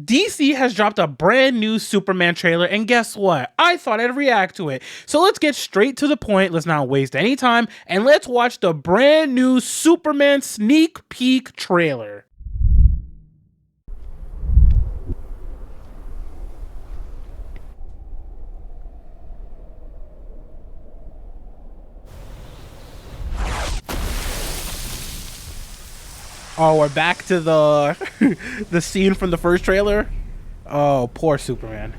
DC has dropped a brand new Superman trailer, and guess what? I thought I'd react to it. So let's get straight to the point. Let's not waste any time, and let's watch the brand new Superman sneak peek trailer. Oh, we're back to the the scene from the first trailer. Oh, poor Superman.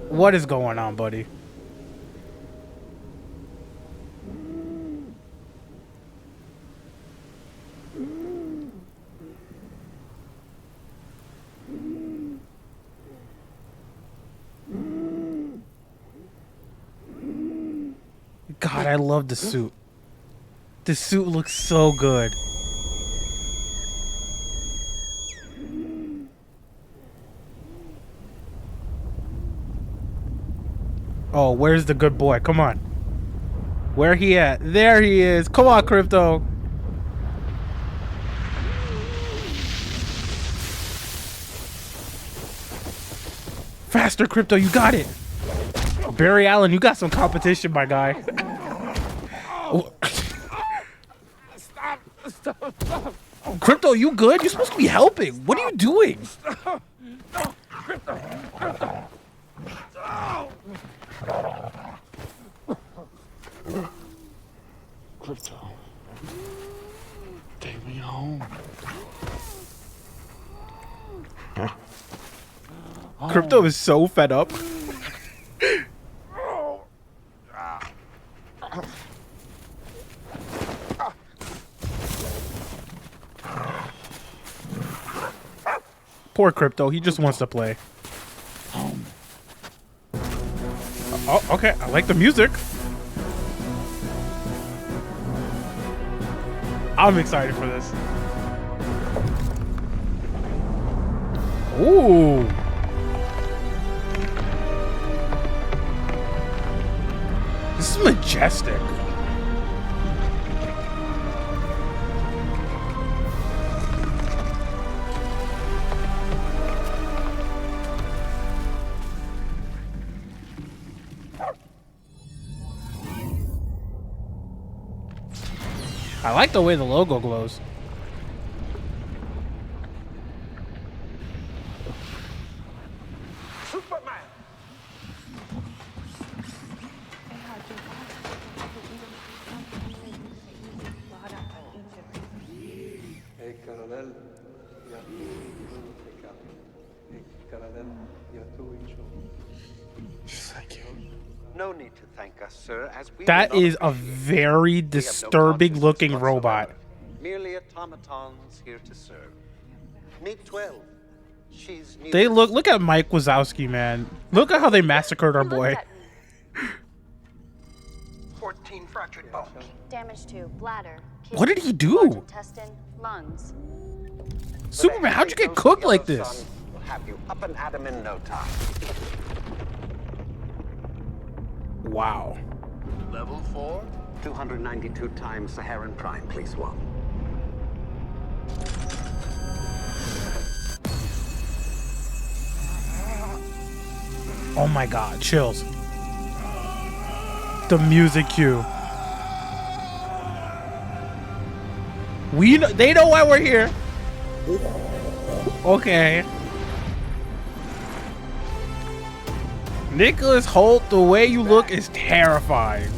What is going on, buddy? God, I love the suit. The suit looks so good. Oh, where's the good boy? Come on. Where he at? There he is. Come on, Krypto. Faster, Krypto. You got it. Barry Allen, you got some competition, my guy. Oh. Stop. Krypto, you good? You're supposed to be helping. What are you doing? Krypto. Krypto, take me home. Krypto is so fed up. Poor Krypto, he just wants to play. Oh, okay, I like the music. I'm excited for this. Ooh. This is majestic. I like the way the logo glows. Superman. Thank you. No need to thank us, sir, as we That is a very disturbing looking robot. Merely automatons here to serve. Meet 12. She's They look at Mike Wazowski, man. Look at how they massacred our boy. 14 fractured bones. Damage to bladder. Kidney, What did he do? large intestine, lungs. Superman, how'd you get cooked like this? We'll have you up and at 'em in no time. Wow. Level 4? 292 times Saharan Prime, please, one. Oh my god, chills. The music cue. They know why we're here. Okay. Nicholas Hoult, the way you look is terrifying.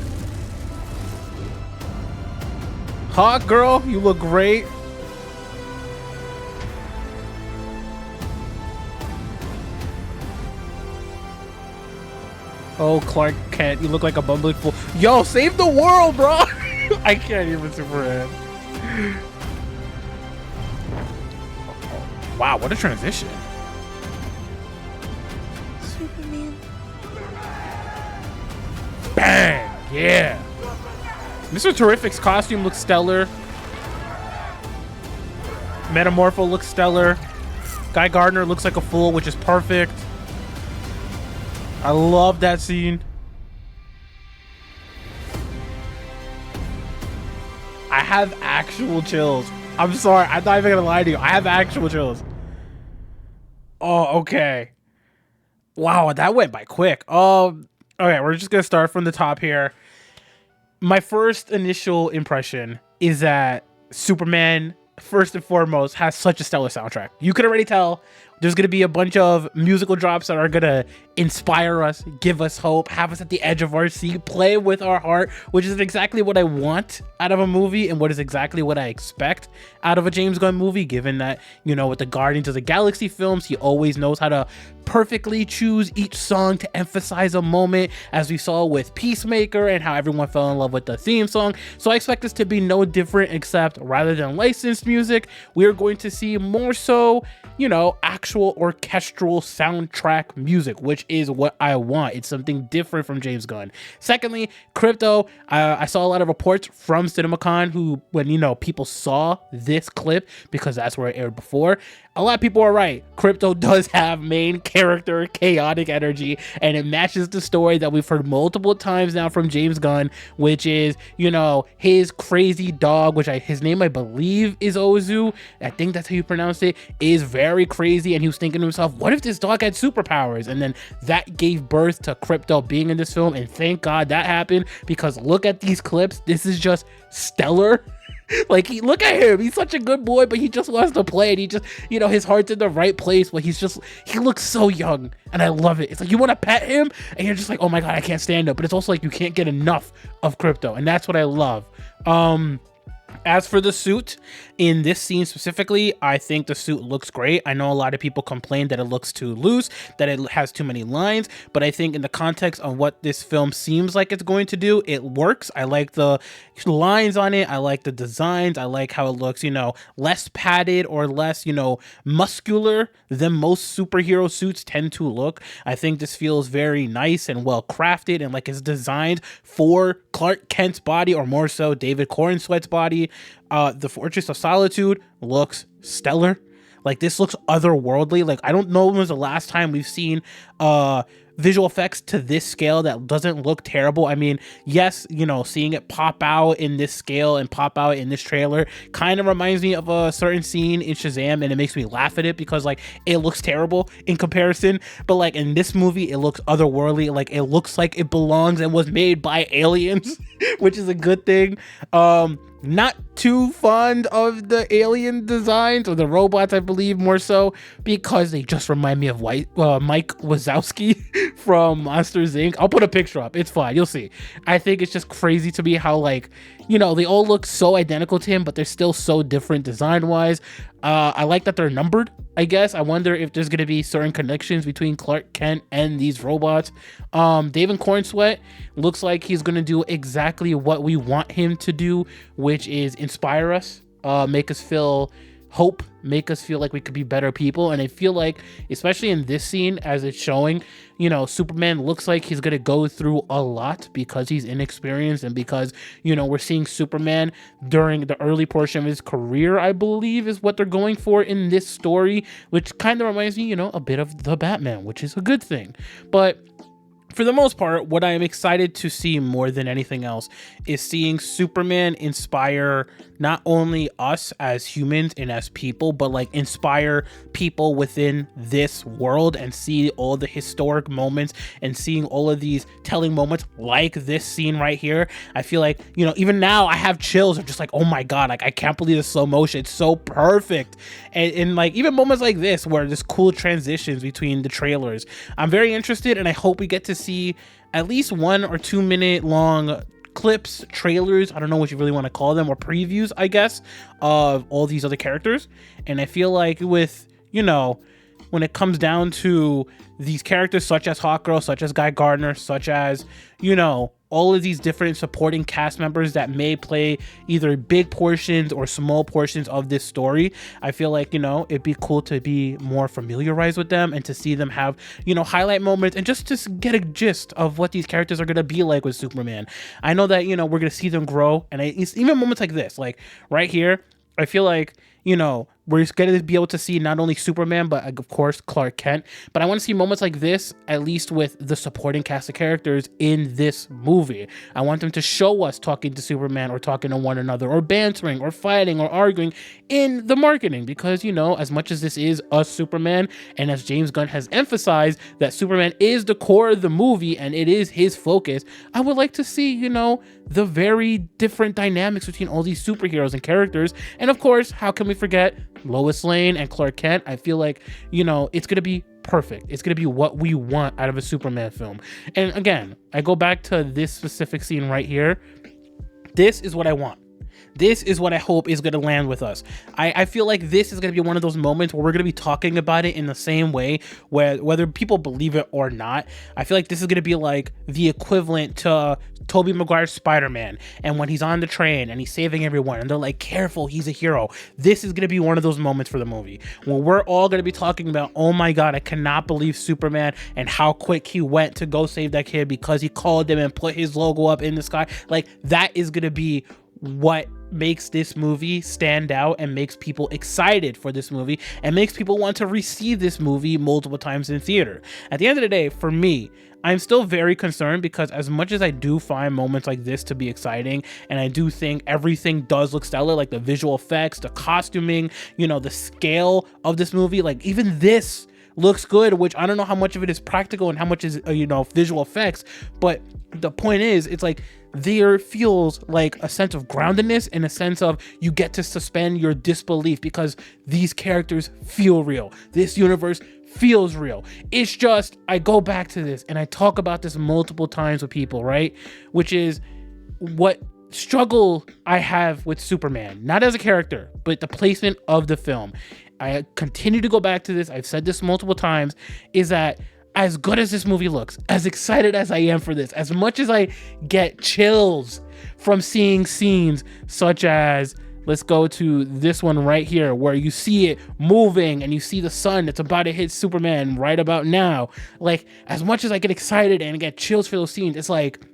Hot girl, you look great. Oh, Clark Kent, you look like a bumbling fool. Yo, save the world, bro! I can't even Superman. Wow, what a transition. Superman. Bang! Yeah. Mr. Terrific's costume looks stellar. Metamorpho looks stellar. Guy Gardner looks like a fool, which is perfect. I love that scene. I have actual chills. I'm sorry. I'm not even gonna lie to you. I have actual chills. Oh, okay. Wow, that went by quick. Okay, we're just gonna start from the top here. My first initial impression is that Superman, first and foremost, has such a stellar soundtrack. You could already tell there's going to be a bunch of musical drops that are going to inspire us, give us hope, have us at the edge of our seat, play with our heart, which is exactly what I want out of a movie and what is exactly what I expect out of a James Gunn movie, given that, you know, with the Guardians of the Galaxy films, he always knows how to perfectly choose each song to emphasize a moment, as we saw with Peacemaker and how everyone fell in love with the theme song. So I expect this to be no different, except rather than licensed music, we're going to see more so, you know, actual orchestral soundtrack music, which is what I want. It's something different from James Gunn. Secondly, Krypto, I saw a lot of reports from CinemaCon who, when, you know, people saw this clip, because that's where it aired before, a lot of people are right. Krypto does have main character chaotic energy, and it matches the story that we've heard multiple times now from James Gunn, which is, you know, his crazy dog, which his name I believe is Ozu, I think that's how you pronounce it, is very crazy, and he was thinking to himself, what if this dog had superpowers? And then that gave birth to Krypto being in this film, and thank God that happened, because look at these clips. This is just stellar. Like, look at him. He's such a good boy, but he just wants to play, and he just, you know, his heart's in the right place, but he looks so young, and I love it. It's like you want to pet him, and you're just like, oh my God, I can't stand him. But it's also like you can't get enough of Krypto, and that's what I love. As for the suit, in this scene specifically, I think the suit looks great. I know a lot of people complain that it looks too loose, that it has too many lines, but I think in the context of what this film seems like it's going to do, it works. I like the lines on it. I like the designs. I like how it looks, you know, less padded or less, you know, muscular than most superhero suits tend to look. I think this feels very nice and well crafted, and like it's designed for Clark Kent's body, or more so David Corenswet's body. The Fortress of Solitude looks stellar. Like, this looks otherworldly. Like, I don't know when was the last time we've seen visual effects to this scale that doesn't look terrible. I mean, yes, you know, seeing it pop out in this scale and pop out in this trailer kind of reminds me of a certain scene in Shazam, and it makes me laugh at it because, like, it looks terrible in comparison, but like in this movie it looks otherworldly. Like, it looks like it belongs and was made by aliens which is a good thing. Not too fond of the alien designs, or the robots, I believe, more so because they just remind me of Mike Wazowski from Monsters Inc. I'll put a picture up. It's fine. You'll see. I think it's just crazy to me how, like, you know, they all look so identical to him, but they're still so different design-wise. I like that they're numbered, I guess. I wonder if there's going to be certain connections between Clark Kent and these robots. David Cornsweet looks like he's going to do exactly what we want him to do, which is inspire us, make us feel hope, make us feel like we could be better people. And I feel like, especially in this scene, as it's showing, you know, Superman looks like he's gonna go through a lot because he's inexperienced, and because, you know, we're seeing Superman during the early portion of his career, I believe is what they're going for in this story, which kind of reminds me, you know, a bit of the Batman, which is a good thing. But for the most part, what I am excited to see more than anything else is seeing Superman inspire not only us as humans and as people, but like inspire people within this world, and see all the historic moments and seeing all of these telling moments like this scene right here. I feel like, you know, even now I have chills of just like, oh my God, like I can't believe the slow motion. It's so perfect. And like even moments like this where there's cool transitions between the trailers, I'm very interested, and I hope we get to see at least 1 or 2 minute long clips, trailers, I don't know what you really want to call them, or previews, I guess, of all these other characters. And I feel like with, you know, when it comes down to these characters such as Hawkgirl, such as Guy Gardner, such as, you know, all of these different supporting cast members that may play either big portions or small portions of this story, I feel like, you know, it'd be cool to be more familiarized with them and to see them have, you know, highlight moments, and just to get a gist of what these characters are going to be like with Superman. I know that, you know, we're going to see them grow, and it's even moments like this, like right here, I feel like, you know, we're going to be able to see not only Superman, but of course Clark Kent. But I want to see moments like this, at least with the supporting cast of characters in this movie. I want them to show us talking to Superman or talking to one another or bantering or fighting or arguing in the marketing, because, you know, as much as this is a Superman, and as James Gunn has emphasized that Superman is the core of the movie and it is his focus, I would like to see, you know, the very different dynamics between all these superheroes and characters. And of course, how can we forget Lois Lane and Clark Kent? I feel like, you know, it's going to be perfect. It's going to be what we want out of a Superman film. And again, I go back to this specific scene right here. This is what I want. This is what I hope is going to land with us. I feel like this is going to be one of those moments where we're going to be talking about it in the same way, where whether people believe it or not, I feel like this is going to be like the equivalent to Tobey Maguire's Spider-Man, and when he's on the train and he's saving everyone and they're like, careful, he's a hero. This is going to be one of those moments for the movie where we're all going to be talking about, oh my God, I cannot believe Superman and how quick he went to go save that kid because he called him and put his logo up in the sky. Like, that is going to be what makes this movie stand out and makes people excited for this movie and makes people want to re-see this movie multiple times in theater. At the end of the day, for me, I'm still very concerned, because as much as I do find moments like this to be exciting, and I do think everything does look stellar, like the visual effects, the costuming, you know, the scale of this movie, like even this looks good, which I don't know how much of it is practical and how much is, you know, visual effects. But the point is, it's like there feels like a sense of groundedness, and a sense of you get to suspend your disbelief because these characters feel real. This universe feels real. It's just, I go back to this and I talk about this multiple times with people, right? Which is what struggle I have with Superman, not as a character, but the placement of the film. I continue to go back to this. I've said this multiple times, is that as good as this movie looks, as excited as I am for this, as much as I get chills from seeing scenes such as, let's go to this one right here, where you see it moving and you see the sun that's about to hit Superman right about now. Like, as much as I get excited and get chills for those scenes, it's like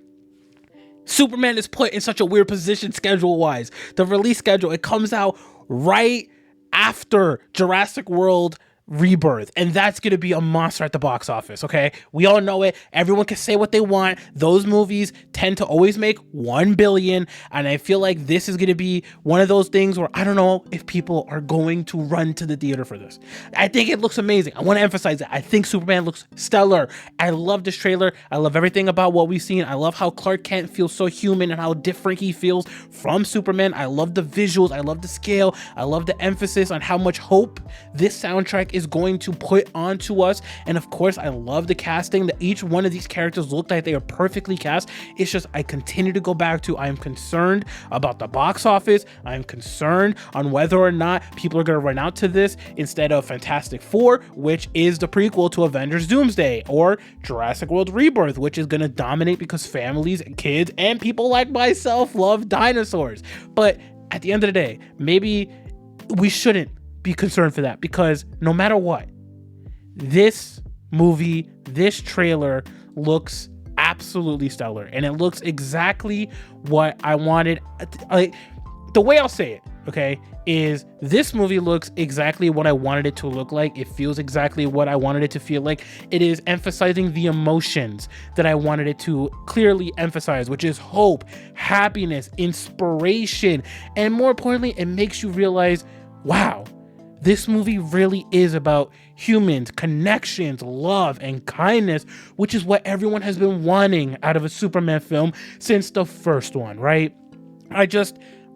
Superman is put in such a weird position schedule-wise. The release schedule, it comes out right after Jurassic World Rebirth, and that's gonna be a monster at the box office. Okay, we all know it. Everyone can say what they want. Those movies tend to always make 1 billion, and I feel like this is gonna be one of those things where I don't know if people are going to run to the theater for this. I think it looks amazing. I want to emphasize that. I think Superman looks stellar. I love this trailer. I love everything about what we've seen. I love how Clark Kent feels so human and how different he feels from Superman. I love the visuals. I love the scale. I love the emphasis on how much hope this soundtrack is going to put onto us. And of course, I love the casting, that each one of these characters look like they are perfectly cast. It's just, I continue to go back to, I am concerned about the box office. I am concerned on whether or not people are going to run out to this instead of Fantastic Four, which is the prequel to Avengers Doomsday, or Jurassic World Rebirth, which is going to dominate because families and kids and people like myself love dinosaurs. But at the end of the day, maybe we shouldn't be concerned for that, because no matter what, this movie, this trailer looks absolutely stellar, and it looks exactly what I wanted. Like, the way I'll say it, okay, is this movie looks exactly what I wanted it to look like. It feels exactly what I wanted it to feel like. It is emphasizing the emotions that I wanted it to clearly emphasize, which is hope, happiness, inspiration, and more importantly, it makes you realize, wow, this movie really is about humans, connections, love, and kindness, which is what everyone has been wanting out of a Superman film since the first one, right?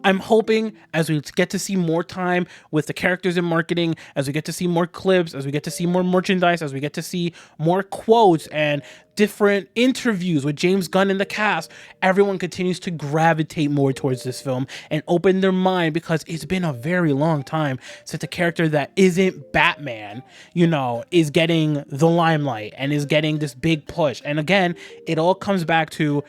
I'm hoping, as we get to see more time with the characters in marketing, as we get to see more clips, as we get to see more merchandise, as we get to see more quotes and different interviews with James Gunn and the cast, everyone continues to gravitate more towards this film and open their mind, because it's been a very long time since a character that isn't Batman, you know, is getting the limelight and is getting this big push. And again, it all comes back to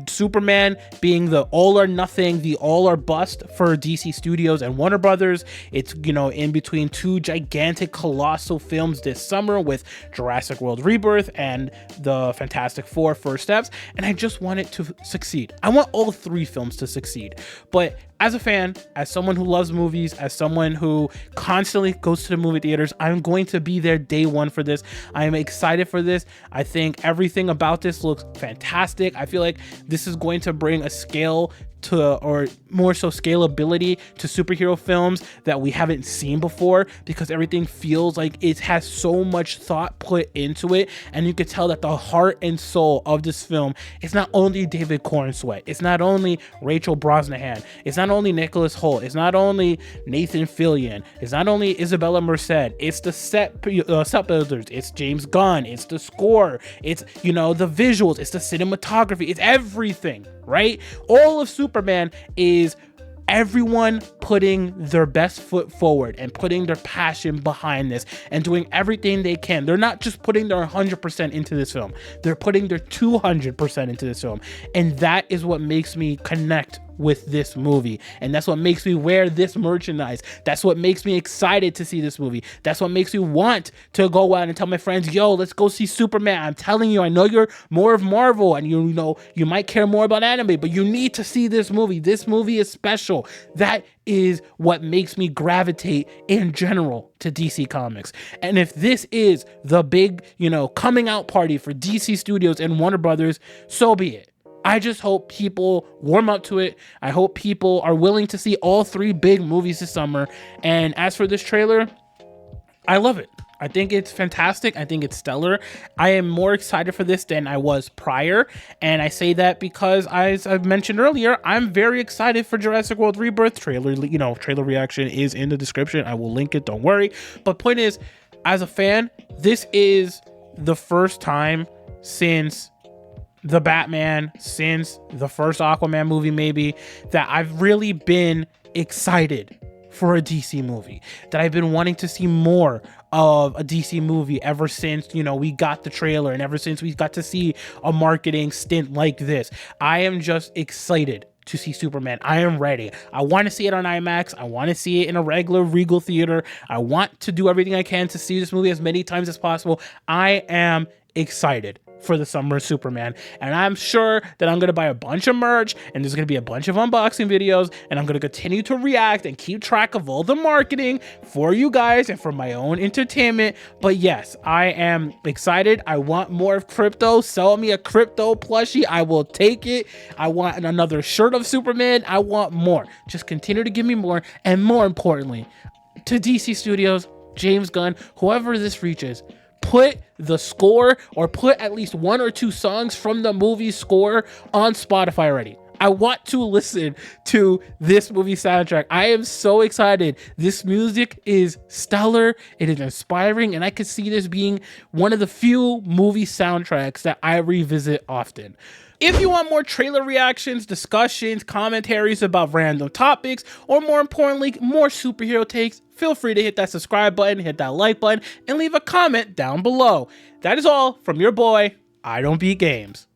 Superman being the all or nothing, the all or bust for DC Studios and Warner Brothers. It's, you know, in between two gigantic colossal films this summer with Jurassic World Rebirth and the Fantastic Four First Steps, and I just want it to succeed. I want all three films to succeed, but as a fan, as someone who loves movies, as someone who constantly goes to the movie theaters, I'm going to be there day one for this. I am excited for this. I think everything about this looks fantastic. I feel like this is going to bring a scale to, or more so scalability to superhero films that we haven't seen before, because everything feels like it has so much thought put into it, and you could tell that the heart and soul of this film is not only David Corenswet, it's not only Rachel Brosnahan, it's not only Nicholas Hoult, it's not only Nathan Fillion, it's not only Isabella Merced, it's the set builders, it's James Gunn, it's the score, it's, you know, the visuals, it's the cinematography, it's everything, right? All of Superman is everyone putting their best foot forward and putting their passion behind this and doing everything they can. They're not just putting their 100% into this film, they're putting their 200% into this film, and that is what makes me connect with this movie, and that's what makes me wear this merchandise. That's what makes me excited to see this movie. That's what makes me want to go out and tell my friends, yo, let's go see Superman. I'm telling you, I know you're more of Marvel and you know you might care more about anime, but you need to see this movie. This movie is special. That is what makes me gravitate in general to DC Comics. And if this is the big, you know, coming out party for DC Studios and Warner Brothers, so be it. I just hope people warm up to it. I hope people are willing to see all three big movies this summer. And as for this trailer, I love it. I think it's fantastic. I think it's stellar. I am more excited for this than I was prior. And I say that because, as I've mentioned earlier, I'm very excited for Jurassic World Rebirth. Trailer reaction is in the description. I will link it, don't worry. But point is, as a fan, this is the first time since the Batman, since the first Aquaman movie maybe, that I've really been excited for a DC movie, that I've been wanting to see more of a DC movie ever since, you know, we got the trailer and ever since we got to see a marketing stint like this. I am just excited to see Superman. I am ready. I want to see it on IMAX. I want to see it in a regular Regal theater. I want to do everything I can to see this movie as many times as possible. I am excited for the summer of Superman, and I'm sure that I'm gonna buy a bunch of merch, and there's gonna be a bunch of unboxing videos, and I'm gonna continue to react and keep track of all the marketing for you guys and for my own entertainment. But yes, I am excited. I want more of Krypto. Sell me a Krypto plushie, I will take it. I want another shirt of Superman. I want more. Just continue to give me more, and more importantly, to DC Studios, James Gunn, whoever this reaches, put the score, or put at least one or two songs from the movie score on Spotify already. I want to listen to this movie soundtrack. I am so excited. This music is stellar. It is inspiring, and I could see this being one of the few movie soundtracks that I revisit often. If you want more trailer reactions, discussions, commentaries about random topics, or more importantly, more superhero takes, feel free to hit that subscribe button, hit that like button, and leave a comment down below. That is all from your boy, IDontBeatGames.